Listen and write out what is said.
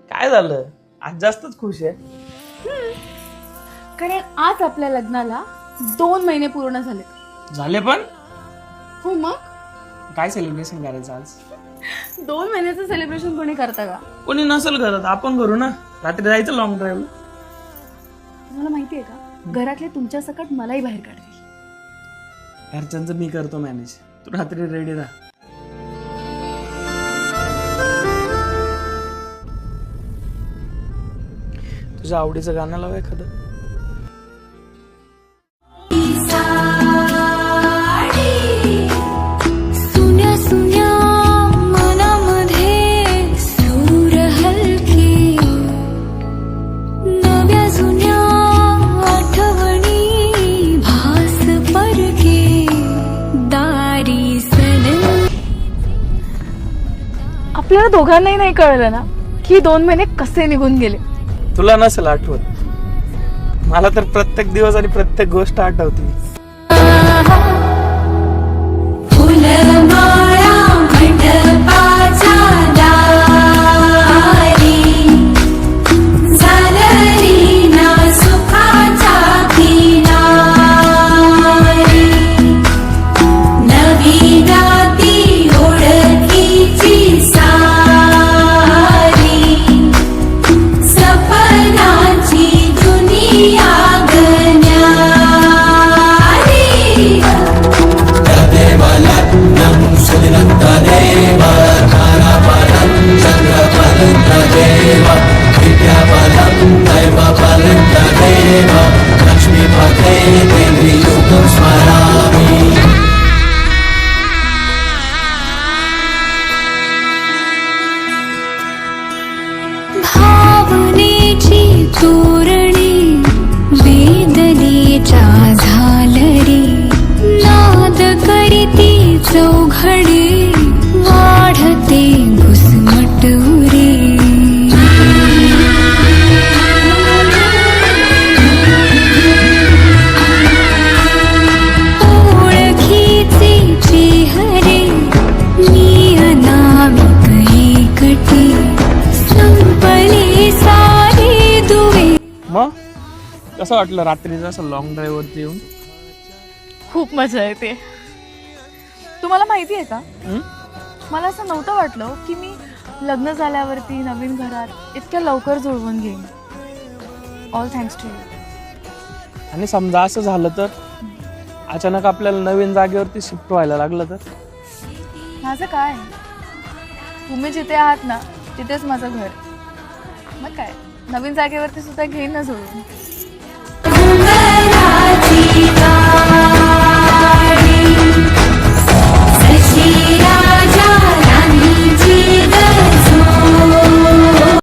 काय झालं आज जास्तच खुश आहे? कारण आज आपल्या लग्नाला 2 महिने पूर्ण झाले. झाले पण हो मग काय सेलिब्रेशन करायचं आज? 2 महिन्याचं सेलिब्रेशन कोणी करता का? कोणी नसेल करत आपण करू ना. रात्री जायचं लॉंग ड्राईव्ह. तुम्हाला माहिती आहे का, घरातले तुमच्या सकट मलाही बाहेर काढतील. घरच्यांचं मी करतो मॅनेज. तू रात्री रेडी राहा. तुझ्या आवडीचं गाणं लाव एखादं. सुन्या सुन्या मनामध्ये सूर हलके, नव्या जुन्या आठवणी भास परके, दारी सन. आपल्याला दोघांनाही नाही कळलं ना की 2 महिने कसे निघून गेले. तुला नसेल आठवत, मला तर प्रत्येक दिवस आणि प्रत्येक गोष्ट आठवते. फुलमाळा मंडपाच्या दारी, झालरी ना सुखाच्या किनारी, नवी राती ओळखीची सारी, सपनाची दुनिया गण्यारी. भावनेची तोरणी वेदनेच्या झालरी, नाद करीती चौघडे वाढते घुसमटुरे. ओळखीचे चेहरे मी अनामिक एकटी, संपले सारे दुवे. मग कसं वाटलं रात्रीचं असं लॉंग ड्राईव्ह वरती येऊन? खूप मजा येते. तुम्हाला माहिती आहे का, हं? मला असं नव्हतं वाटलं की मी लग्न झाल्यावरती नवीन घरात इतक्या लवकर जुळवून घेईन. All thanks to you. आणि समजा असं झालं तर, अचानक आपल्याला नवीन जागेवरती शिफ्ट व्हायला लागलं तर? माझं काय, तुम्ही जिथे आहात ना तिथेच माझं घर. मग काय, नवीन जागेवरती सुद्धा घेईन ना जुळवून.